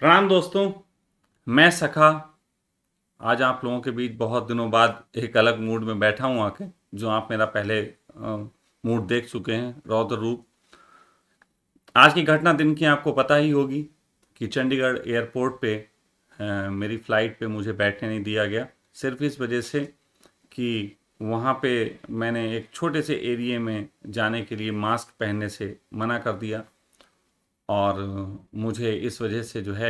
प्रणाम दोस्तों। मैं सखा आज आप लोगों के बीच बहुत दिनों बाद एक अलग मूड में बैठा हूँ आके। जो आप मेरा पहले मूड देख चुके हैं, रौद्र रूप। आज की घटना दिन की आपको पता ही होगी कि चंडीगढ़ एयरपोर्ट पे मेरी फ़्लाइट पे मुझे बैठने नहीं दिया गया, सिर्फ इस वजह से कि वहाँ पे मैंने एक छोटे से एरिए में जाने के लिए मास्क पहनने से मना कर दिया। और मुझे इस वजह से जो है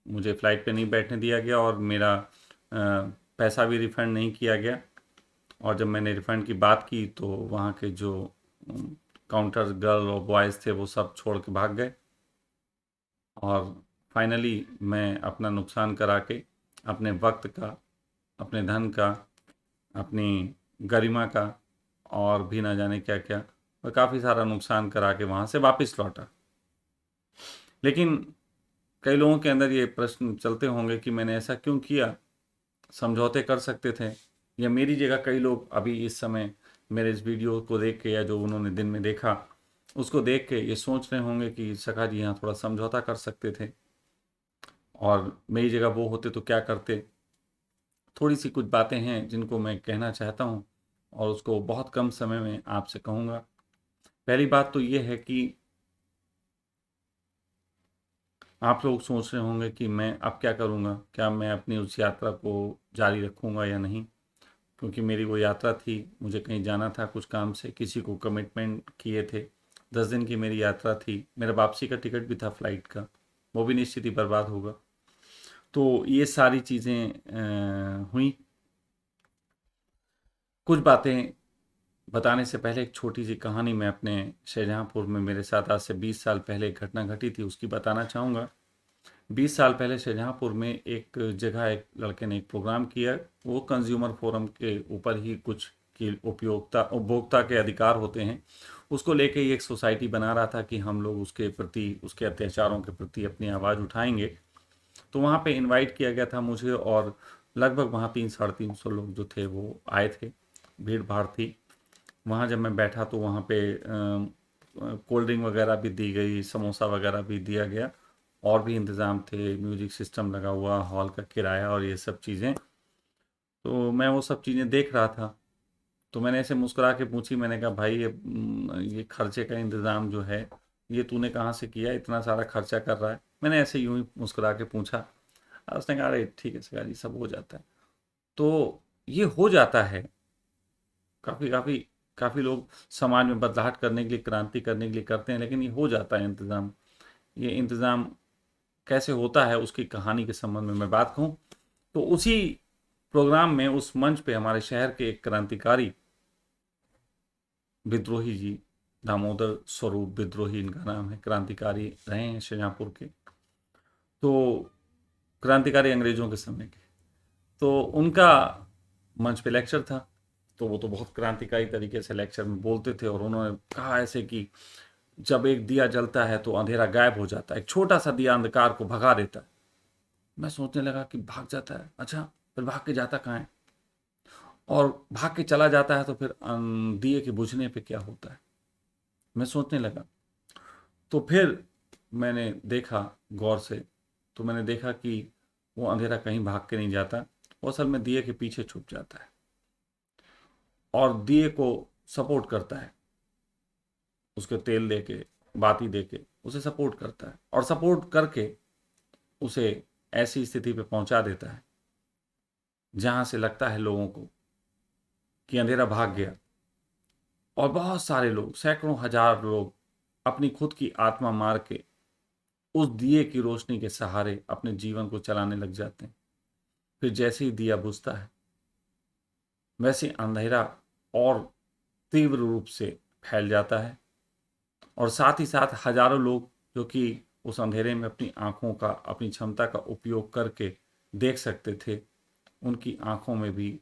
मुझे फ़्लाइट पे नहीं बैठने दिया गया और मेरा पैसा भी रिफ़ंड नहीं किया गया। और जब मैंने रिफ़ंड की बात की तो वहाँ के जो काउंटर गर्ल और बॉयज़ थे वो सब छोड़ के भाग गए। और फाइनली मैं अपना नुकसान करा के, अपने वक्त का, अपने धन का, अपनी गरिमा का और भी ना जाने क्या क्या, और काफ़ी सारा नुकसान करा के वहाँ से वापस लौटा। लेकिन कई लोगों के अंदर ये प्रश्न चलते होंगे कि मैंने ऐसा क्यों किया, समझौते कर सकते थे। या मेरी जगह कई लोग अभी इस समय मेरे इस वीडियो को देख के या जो उन्होंने दिन में देखा उसको देख के ये सोच रहे होंगे कि सखा जी यहाँ थोड़ा समझौता कर सकते थे और मेरी जगह वो होते तो क्या करते। थोड़ी सी कुछ बातें हैं जिनको मैं कहना चाहता हूँ और उसको बहुत कम समय में आपसे कहूँगा। पहली बात तो ये है कि आप लोग सोच रहे होंगे कि मैं अब क्या करूँगा, क्या मैं अपनी उस यात्रा को जारी रखूँगा या नहीं। क्योंकि मेरी वो यात्रा थी, मुझे कहीं जाना था कुछ काम से, किसी को कमिटमेंट किए थे। 10 दिन की मेरी यात्रा थी, मेरा वापसी का टिकट भी था फ़्लाइट का, वो भी निश्चित ही बर्बाद होगा। तो ये सारी चीज़ें हुई। कुछ बातें बताने से पहले एक छोटी सी कहानी मैं अपने शाहजहाँपुर में मेरे साथ आज से 20 साल पहले एक घटना घटी थी उसकी बताना चाहूँगा। 20 साल पहले शाहजहाँपुर में एक जगह एक लड़के ने एक प्रोग्राम किया। वो कंज्यूमर फोरम के ऊपर ही कुछ की उपयोगिता उपभोक्ता के अधिकार होते हैं उसको लेके ही एक सोसाइटी बना रहा था कि हम लोग उसके प्रति, उसके अत्याचारों के प्रति अपनी आवाज़ उठाएंगे। तो वहाँ पे इनवाइट किया गया था मुझे और लगभग वहाँ 300-350 लोग जो थे वो आए थे। भीड़ भाड़ थी। वहाँ जब मैं बैठा तो वहाँ पे कोल्ड ड्रिंक वगैरह भी दी गई, समोसा वगैरह भी दिया गया और भी इंतज़ाम थे, म्यूजिक सिस्टम लगा हुआ, हॉल का किराया और ये सब चीज़ें। तो मैं वो सब चीज़ें देख रहा था। तो मैंने ऐसे मुस्कुरा के पूछी, मैंने कहा भाई ये खर्चे का इंतज़ाम जो है ये तूने कहाँ से किया, इतना सारा खर्चा कर रहा है। मैंने ऐसे यूं ही मुस्कुरा के पूछा और उसने कहा अरे ठीक है सर जी, सब हो जाता है। तो ये हो जाता है। काफ़ी काफ़ी काफ़ी लोग समाज में बदलाहट करने के लिए, क्रांति करने के लिए करते हैं, लेकिन ये हो जाता है इंतज़ाम। ये इंतज़ाम कैसे होता है उसकी कहानी के संबंध में मैं बात कहूँ तो उसी प्रोग्राम में, उस मंच पे हमारे शहर के एक क्रांतिकारी विद्रोही जी, दामोदर स्वरूप विद्रोही इनका नाम है, क्रांतिकारी रहे हैं शाहजहाँपुर के। तो क्रांतिकारी अंग्रेजों के समय के, तो उनका मंच पे लेक्चर था। तो वो तो बहुत क्रांतिकारी तरीके से लेक्चर में बोलते थे और उन्होंने कहा ऐसे कि जब एक दिया जलता है तो अंधेरा गायब हो जाता है, एक छोटा सा दिया अंधकार को भगा देता है। मैं सोचने लगा कि भाग जाता है, अच्छा फिर भाग के जाता कहाँ है, और भाग के चला जाता है तो फिर दिए के बुझने पे क्या होता है। मैं सोचने लगा। तो फिर मैंने देखा गौर से, तो मैंने देखा कि वो अंधेरा कहीं भाग के नहीं जाता, वो असल में दिए के पीछे छुप जाता है और दिए को सपोर्ट करता है। उसके तेल दे के, बाती दे के उसे सपोर्ट करता है और सपोर्ट करके उसे ऐसी स्थिति पे पहुंचा देता है जहां से लगता है लोगों को कि अंधेरा भाग गया। और बहुत सारे लोग, सैकड़ों हजार लोग अपनी खुद की आत्मा मार के उस दिए की रोशनी के सहारे अपने जीवन को चलाने लग जाते हैं। फिर जैसे ही दिया बुझता है वैसे अंधेरा और तीव्र रूप से फैल जाता है और साथ ही साथ हजारों लोग जो कि उस अंधेरे में अपनी आंखों का, अपनी क्षमता का उपयोग करके देख सकते थे, उनकी आंखों में भी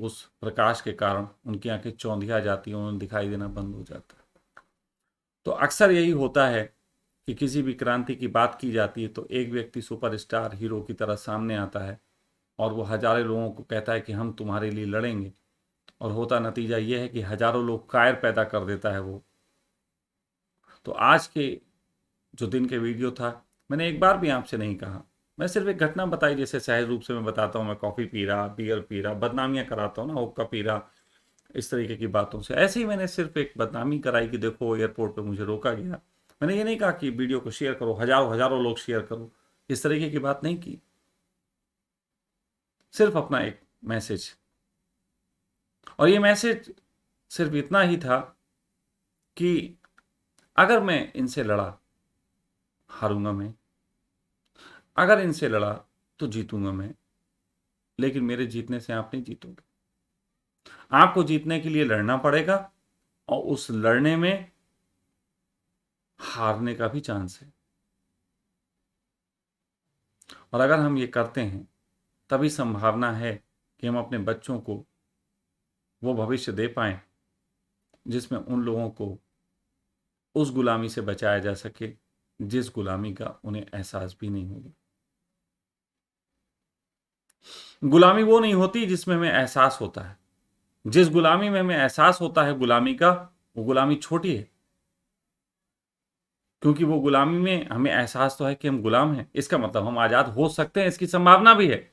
उस प्रकाश के कारण उनकी आंखें चौंधिया जाती हैं, उन्हें दिखाई देना बंद हो जाता है। तो अक्सर यही होता है कि किसी भी क्रांति की बात की जाती है तो एक व्यक्ति सुपरस्टार हीरो की तरह सामने आता है और वो हजारों लोगों को कहता है कि हम तुम्हारे लिए लड़ेंगे, और होता नतीजा ये है कि हजारों लोग कायर पैदा कर देता है वो। तो आज के जो दिन के वीडियो था मैंने एक बार भी आपसे नहीं कहा। मैं सिर्फ एक घटना बताई, जैसे सहज रूप से मैं बताता हूँ मैं कॉफ़ी पी रहा, बियर पी रहा, बदनामियाँ कराता हूँ ना, हुक्का पी रहा, इस तरीके की बातों से। ऐसे ही मैंने सिर्फ एक बदनामी कराई कि देखो एयरपोर्ट पे मुझे रोका गया। मैंने ये नहीं कहा कि वीडियो को शेयर करो, हजारों हजारों लोग शेयर करो, इस तरीके की बात नहीं की। सिर्फ अपना एक मैसेज, और ये मैसेज सिर्फ इतना ही था कि अगर मैं इनसे लड़ा, हारूंगा मैं। अगर इनसे लड़ा तो जीतूंगा मैं, लेकिन मेरे जीतने से आप नहीं जीतोगे। आपको जीतने के लिए लड़ना पड़ेगा, और उस लड़ने में हारने का भी चांस है। और अगर हम ये करते हैं तभी संभावना है कि हम अपने बच्चों को वो भविष्य दे पाएं जिसमें उन लोगों को उस गुलामी से बचाया जा सके जिस गुलामी का उन्हें एहसास भी नहीं होगा। गुलामी वो नहीं होती जिसमें हमें एहसास होता है। जिस गुलामी में हमें एहसास होता है गुलामी का, वो गुलामी छोटी है, क्योंकि वो गुलामी में हमें एहसास तो है कि हम गुलाम हैं, इसका मतलब हम आजाद हो सकते हैं, इसकी संभावना भी है।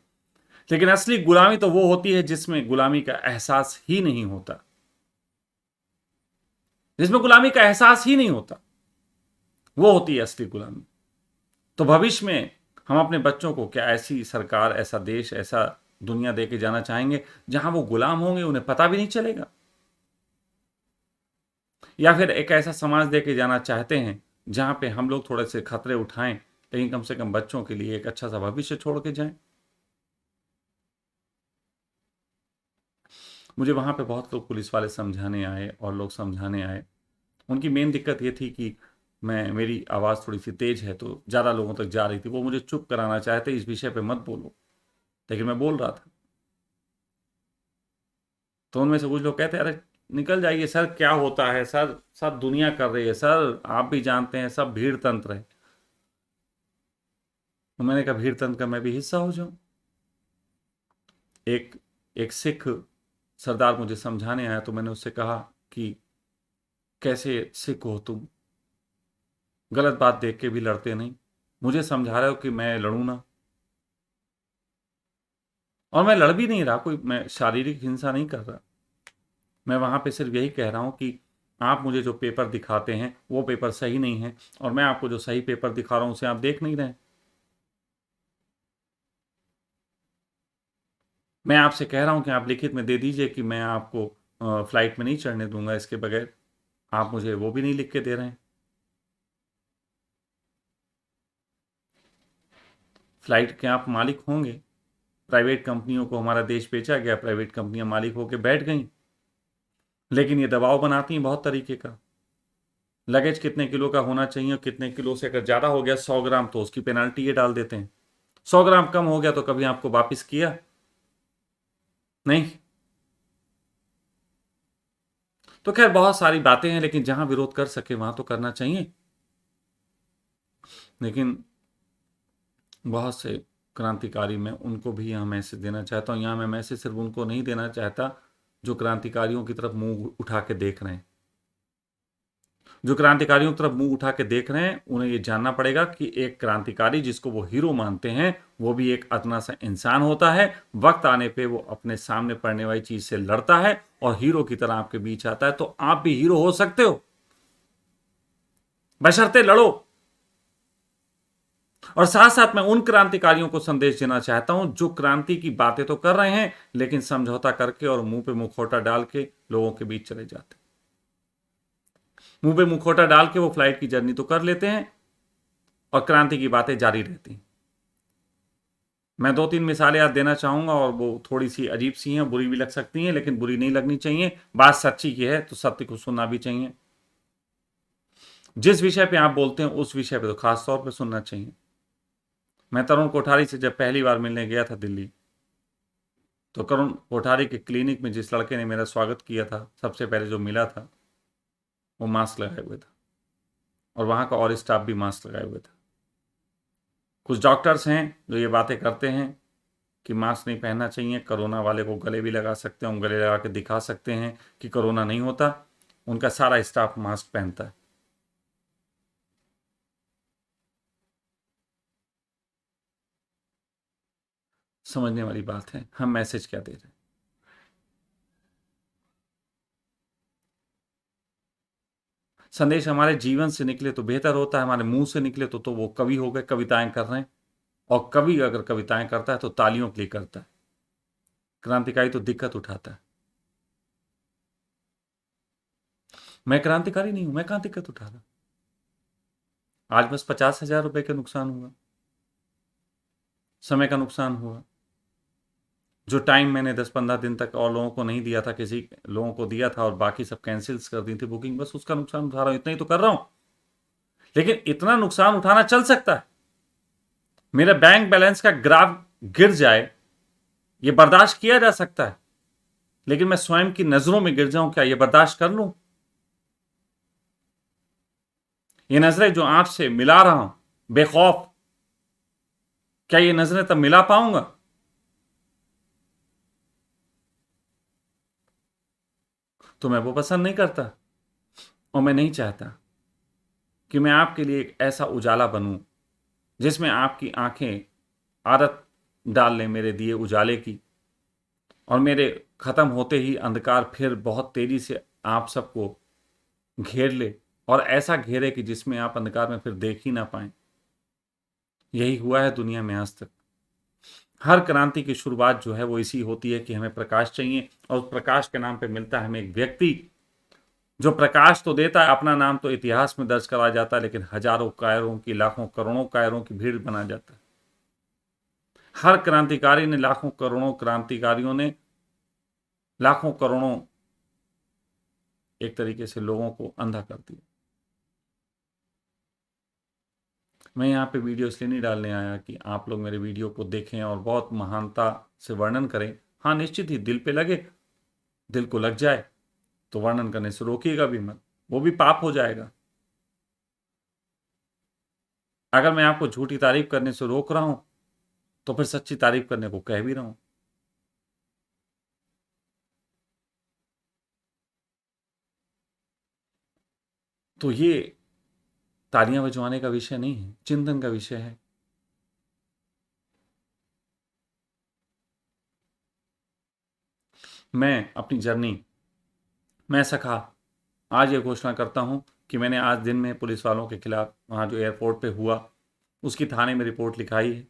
लेकिन असली गुलामी तो वो होती है जिसमें गुलामी का एहसास ही नहीं होता, जिसमें गुलामी का एहसास ही नहीं होता, वो होती है असली गुलामी। तो भविष्य में हम अपने बच्चों को क्या ऐसी सरकार, ऐसा देश, ऐसा दुनिया दे के जाना चाहेंगे जहां वो गुलाम होंगे, उन्हें पता भी नहीं चलेगा? या फिर एक ऐसा समाज दे के जाना चाहते हैं जहां पे हम लोग थोड़े से खतरे उठाएं, लेकिन कम से कम बच्चों के लिए एक अच्छा सा भविष्य छोड़ के जाएं? मुझे वहां पे बहुत लोग पुलिस वाले समझाने आए और लोग समझाने आए। उनकी मेन दिक्कत ये थी कि मेरी आवाज़ थोड़ी सी तेज है तो ज़्यादा लोगों तक जा रही थी। वो मुझे चुप कराना चाहते, इस विषय पे मत बोलो, लेकिन मैं बोल रहा था। तो उनमें से कुछ लोग कहते अरे निकल जाइए सर, क्या होता है सर, सब दुनिया कर रही है सर, आप भी जानते हैं सब भीड़ तंत्र है। तो मैंने कहा भीड़ तंत्र का मैं भी हिस्सा हो जाऊं? एक एक सिख सरदार मुझे समझाने आया, तो मैंने उससे कहा कि कैसे सिख हो तुम, गलत बात देख के भी लड़ते नहीं, मुझे समझा रहे हो कि मैं लड़ूं ना? और मैं लड़ भी नहीं रहा, कोई मैं शारीरिक हिंसा नहीं कर रहा। मैं वहां पे सिर्फ यही कह रहा हूं कि आप मुझे जो पेपर दिखाते हैं वो पेपर सही नहीं है, और मैं आपको जो सही पेपर दिखा रहा हूं उसे आप देख नहीं रहे। मैं आपसे कह रहा हूं कि आप लिखित में दे दीजिए कि मैं आपको फ्लाइट में नहीं चढ़ने दूंगा इसके बगैर, आप मुझे वो भी नहीं लिख के दे रहे हैं। फ्लाइट के आप मालिक होंगे, प्राइवेट कंपनियों को हमारा देश बेचा गया, प्राइवेट कंपनियां मालिक होकर बैठ गई, लेकिन ये दबाव बनाती हैं बहुत तरीके का। लगेज कितने किलो का होना चाहिए, कितने किलो से अगर ज़्यादा हो गया 100 ग्राम तो उसकी पेनाल्टी ये डाल देते हैं। 100 ग्राम कम हो गया तो कभी आपको वापिस किया नहीं। तो खैर बहुत सारी बातें हैं, लेकिन जहां विरोध कर सके वहां तो करना चाहिए। लेकिन बहुत से क्रांतिकारी, मैं उनको भी यहाँ मैसेज देना चाहता हूँ। यहाँ मैं मैसेज सिर्फ उनको नहीं देना चाहता जो क्रांतिकारियों की तरफ मुंह उठा के देख रहे हैं। जो क्रांतिकारियों की तरफ मुंह उठा के देख रहे हैं उन्हें ये जानना पड़ेगा कि एक क्रांतिकारी जिसको वो हीरो मानते हैं वो भी एक अदना सा इंसान होता है। वक्त आने पे वो अपने सामने पड़ने वाली चीज से लड़ता है और हीरो की तरह आपके बीच आता है। तो आप भी हीरो हो सकते हो, बशर्ते लड़ो। और साथ साथ मैं उन क्रांतिकारियों को संदेश देना चाहता हूं जो क्रांति की बातें तो कर रहे हैं लेकिन समझौता करके और मुंह पे मुखौटा डाल के लोगों के बीच चले जाते हैं। मुंह पे मुखौटा डाल के वो फ्लाइट की जर्नी तो कर लेते हैं और क्रांति की बातें जारी रहती हैं। मैं दो तीन मिसालें आज देना चाहूंगा और वो थोड़ी सी अजीब सी हैं, बुरी भी लग सकती हैं, लेकिन बुरी नहीं लगनी चाहिए। बात सच्ची की है तो सत्य को सुनना भी चाहिए। जिस विषय पे आप बोलते हैं उस विषय पे तो खास तौर पे सुनना चाहिए। मैं तरुण कोठारी से जब पहली बार मिलने गया था दिल्ली, तो तरुण कोठारी के क्लिनिक में जिस लड़के ने मेरा स्वागत किया था, सबसे पहले जो मिला था, वो मास्क लगाए हुए था, और वहां का और स्टाफ भी मास्क लगाए हुए था। कुछ डॉक्टर्स हैं जो ये बातें करते हैं कि मास्क नहीं पहनना चाहिए, कोरोना वाले को गले भी लगा सकते हैं, हम गले लगा के दिखा सकते हैं कि कोरोना नहीं होता। उनका सारा स्टाफ मास्क पहनता है। समझने वाली बात है हम मैसेज क्या दे रहे हैं। संदेश हमारे जीवन से निकले तो बेहतर होता है, हमारे मुंह से निकले तो वो कवि हो गए, कविताएं कर रहे हैं। और कवि अगर कविताएं करता है तो तालियों के लिए करता है, क्रांतिकारी तो दिक्कत उठाता है। मैं क्रांतिकारी नहीं हूं, मैं कहां दिक्कत उठा रहा। आज बस 50,000 रुपए का नुकसान हुआ, समय का नुकसान हुआ। जो टाइम मैंने 10-15 दिन तक और लोगों को नहीं दिया था, किसी लोगों को दिया था और बाकी सब कैंसिल्स कर दी थी बुकिंग, बस उसका नुकसान उठा रहा हूं, इतना ही तो कर रहा हूं। लेकिन इतना नुकसान उठाना चल सकता है। मेरा बैंक बैलेंस का ग्राफ गिर जाए, यह बर्दाश्त किया जा सकता है। लेकिन मैं स्वयं की नजरों में गिर जाऊं, क्या यह बर्दाश्त कर लूं? ये नजरें जो आपसे मिला रहा हूं बेखौफ, क्या ये नजरें तब मिला पाऊंगा? तो मैं वो पसंद नहीं करता और मैं नहीं चाहता कि मैं आपके लिए एक ऐसा उजाला बनूं जिसमें आपकी आंखें आदत डाल लें मेरे दिए उजाले की, और मेरे खत्म होते ही अंधकार फिर बहुत तेजी से आप सबको घेर ले, और ऐसा घेरे कि जिसमें आप अंधकार में फिर देख ही ना पाए। यही हुआ है दुनिया में आज तक। हर क्रांति की शुरुआत जो है वो इसी होती है कि हमें प्रकाश चाहिए, और उस प्रकाश के नाम पे मिलता है हमें एक व्यक्ति जो प्रकाश तो देता है, अपना नाम तो इतिहास में दर्ज करा जाता है, लेकिन हजारों कायरों की, लाखों करोड़ों कायरों की भीड़ बना जाता है। हर क्रांतिकारी ने, लाखों करोड़ों क्रांतिकारियों ने, लाखों करोड़ों एक तरीके से लोगों को अंधा कर दिया। मैं यहाँ पे वीडियो इसलिए नहीं डालने आया कि आप लोग मेरे वीडियो को देखें और बहुत महानता से वर्णन करें। हाँ, निश्चित ही दिल पे लगे, दिल को लग जाए तो वर्णन करने से रोकिएगा भी मत, वो भी पाप हो जाएगा। अगर मैं आपको झूठी तारीफ करने से रोक रहा हूं तो फिर सच्ची तारीफ करने को कह भी रहा हूं। तो ये तालियां बजवाने का विषय नहीं है, चिंतन का विषय है। मैं अपनी जर्नी, मैं सखा, आज ये घोषणा करता हूं कि मैंने आज दिन में पुलिस वालों के खिलाफ, वहां जो एयरपोर्ट पे हुआ, उसकी थाने में रिपोर्ट लिखाई है।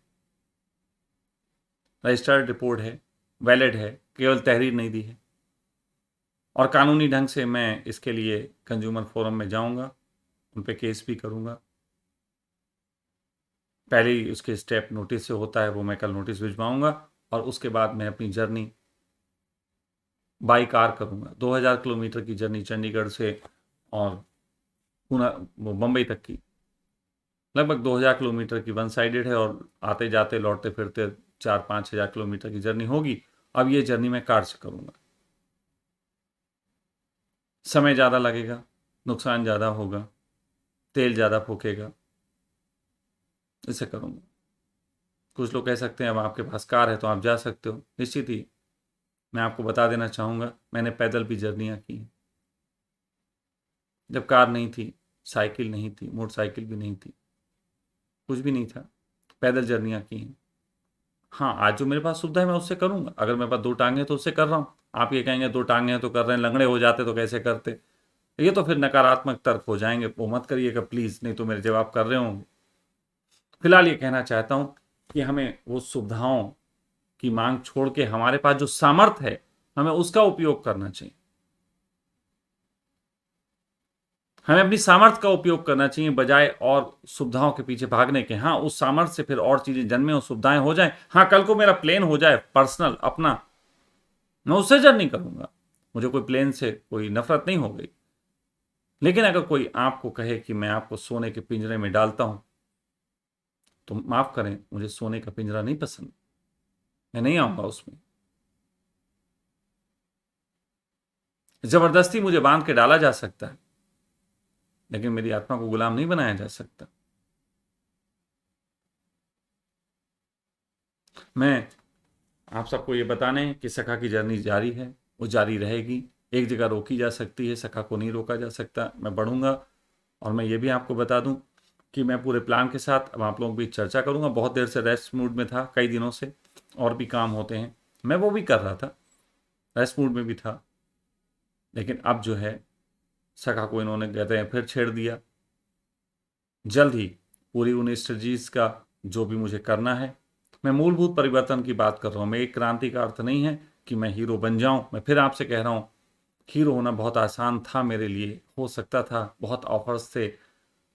रजिस्टर्ड रिपोर्ट है, वैलिड है, केवल तहरीर नहीं दी है। और कानूनी ढंग से मैं इसके लिए कंज्यूमर फोरम में जाऊंगा, उन पे केस भी करूंगा। पहले ही उसके स्टेप नोटिस से होता है, वो मैं कल नोटिस भिजवाऊंगा, और उसके बाद मैं अपनी जर्नी बाई कार करूंगा। 2000 किलोमीटर की जर्नी चंडीगढ़ से और पुणे, वो बम्बई तक की लगभग 2000 किलोमीटर की वन साइडेड है, और आते जाते लौटते फिरते 4-5 हज़ार किलोमीटर की जर्नी होगी। अब ये जर्नी मैं कार से करूंगा। समय ज़्यादा लगेगा, नुकसान ज़्यादा होगा, तेल ज़्यादा फूकेगा, इसे करूंगा। कुछ लोग कह सकते हैं अब आपके पास कार है तो आप जा सकते हो। निश्चित ही मैं आपको बता देना चाहूँगा, मैंने पैदल भी जर्नियाँ की हैं। जब कार नहीं थी, साइकिल नहीं थी, मोटरसाइकिल भी नहीं थी, कुछ भी नहीं था, पैदल जर्नियाँ की हैं। हाँ, आज जो मेरे पास सुविधा है मैं उससे करूँगा। अगर मेरे पास 2 टांगे हैं तो उससे कर रहा हूँ। आप ये कहेंगे 2 टांगे हैं तो कर रहे हैं, लंगड़े हो जाते तो कैसे करते? ये तो फिर नकारात्मक तर्क हो जाएंगे, वो मत करिएगा प्लीज़, नहीं तो मेरे जवाब कर रहे होंगे। फिलहाल ये कहना चाहता हूँ कि हमें वो सुविधाओं की मांग छोड़ के हमारे पास जो सामर्थ्य है हमें उसका उपयोग करना चाहिए। हमें अपनी सामर्थ्य का उपयोग करना चाहिए, बजाय और सुविधाओं के पीछे भागने के। हाँ, उस सामर्थ्य से फिर और चीजें जन्में और सुविधाएं हो जाए। हाँ, कल को मेरा प्लेन हो जाए पर्सनल अपना, मैं उससे जर्नी करूंगा, मुझे कोई प्लेन से कोई नफरत नहीं हो गई। लेकिन अगर कोई आपको कहे कि मैं आपको सोने के पिंजरे में डालता हूं, तो माफ करें, मुझे सोने का पिंजरा नहीं पसंद, मैं नहीं आऊंगा उसमें। जबरदस्ती मुझे बांध के डाला जा सकता है, लेकिन मेरी आत्मा को गुलाम नहीं बनाया जा सकता। मैं आप सबको ये बताने कि सखा की जर्नी जारी है, वो जारी रहेगी। एक जगह रोकी जा सकती है, सखा को नहीं रोका जा सकता। मैं बढ़ूंगा, और मैं ये भी आपको बता दूं कि मैं पूरे प्लान के साथ अब आप लोगों के बीच चर्चा करूंगा। बहुत देर से रेस्ट मूड में था, कई दिनों से, और भी काम होते हैं, मैं वो भी कर रहा था, रेस्ट मूड में भी था। लेकिन अब जो है सखा को इन्होंने कहते हैं फिर छेड़ दिया। जल्द ही पूरी उन स्ट्रेटजीज का जो भी मुझे करना है, मैं मूलभूत परिवर्तन की बात कर रहा हूँ। मैं एक क्रांति का अर्थ नहीं है कि मैं हीरो बन जाऊं। मैं फिर आपसे कह रहा हूँ, हीरो होना बहुत आसान था मेरे लिए, हो सकता था, बहुत ऑफर्स थे,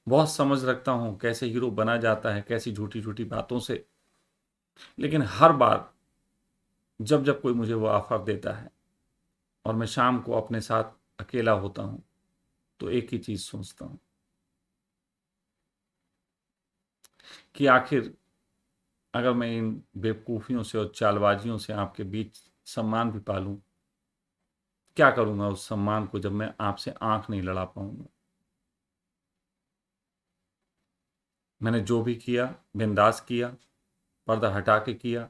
बहुत समझ रखता हूँ कैसे हीरो बना जाता है, कैसी झूठी झूठी बातों से। लेकिन हर बार जब जब कोई मुझे वो ऑफर देता है और मैं शाम को अपने साथ अकेला होता हूँ, तो एक ही चीज सोचता हूँ कि आखिर अगर मैं इन बेवकूफ़ियों से और चालबाजियों से आपके बीच सम्मान भी पालूं, क्या करूंगा उस सम्मान को जब मैं आपसे आंख नहीं लड़ा पाऊंगा। मैंने जो भी किया बिंदास किया, पर्दा हटा के किया।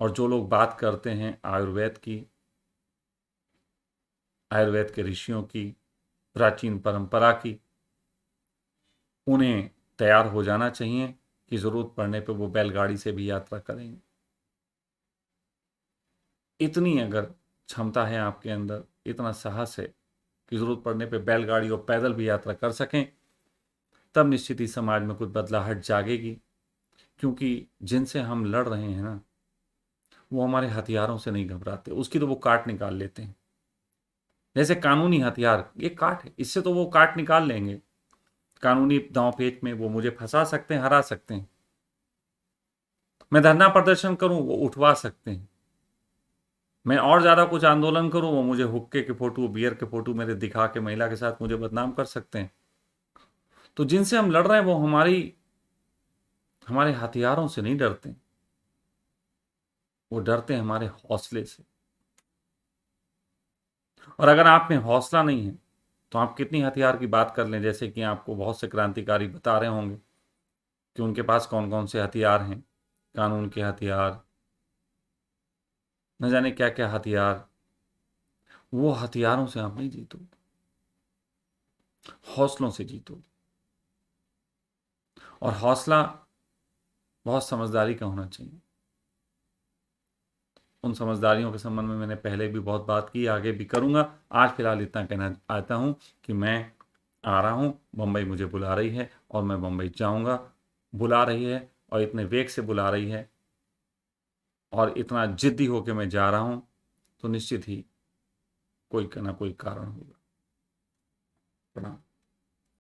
और जो लोग बात करते हैं आयुर्वेद के ऋषियों की, प्राचीन परंपरा की, उन्हें तैयार हो जाना चाहिए कि ज़रूरत पड़ने पर वो बैलगाड़ी से भी यात्रा करेंगे। इतनी अगर क्षमता है आपके अंदर, इतना साहस है कि ज़रूरत पड़ने पर बैलगाड़ी और पैदल भी यात्रा कर सकें, तब निश्चित ही समाज में कुछ बदलाहट जागेगी। क्योंकि जिनसे हम लड़ रहे हैं ना, वो हमारे हथियारों से नहीं घबराते, उसकी तो वो काट निकाल लेते हैं। जैसे कानूनी हथियार, ये काट है, इससे तो वो काट निकाल लेंगे। कानूनी दांव पेच में वो मुझे फंसा सकते हैं, हरा सकते हैं। मैं धरना प्रदर्शन करूं, वो उठवा सकते हैं। मैं और ज्यादा कुछ आंदोलन करूं, वो मुझे हुक्के के फोटो, बियर के फोटो मेरे दिखा के महिला के साथ मुझे बदनाम कर सकते हैं। तो जिनसे हम लड़ रहे हैं वो हमारे हथियारों से नहीं डरते, वो डरते हैं हमारे हौसले से। और अगर आप में हौसला नहीं है, तो आप कितनी हथियार की बात कर लें, जैसे कि आपको बहुत से क्रांतिकारी बता रहे होंगे कि उनके पास कौन कौन से हथियार हैं, कानून के हथियार, न जाने क्या क्या हथियार। वो हथियारों से आप नहीं जीतोगे, हौसलों से जीतोगे। और हौसला बहुत समझदारी का होना चाहिए। उन समझदारियों के संबंध में मैंने पहले भी बहुत बात की, आगे भी करूंगा। आज फिलहाल इतना कहना आता हूं कि मैं आ रहा हूं, मुंबई मुझे बुला रही है और मैं मुंबई जाऊंगा। बुला रही है और इतने वेग से बुला रही है और इतना जिद्दी होकर मैं जा रहा हूं, तो निश्चित ही कोई ना कोई कारण होगा। प्रणाम।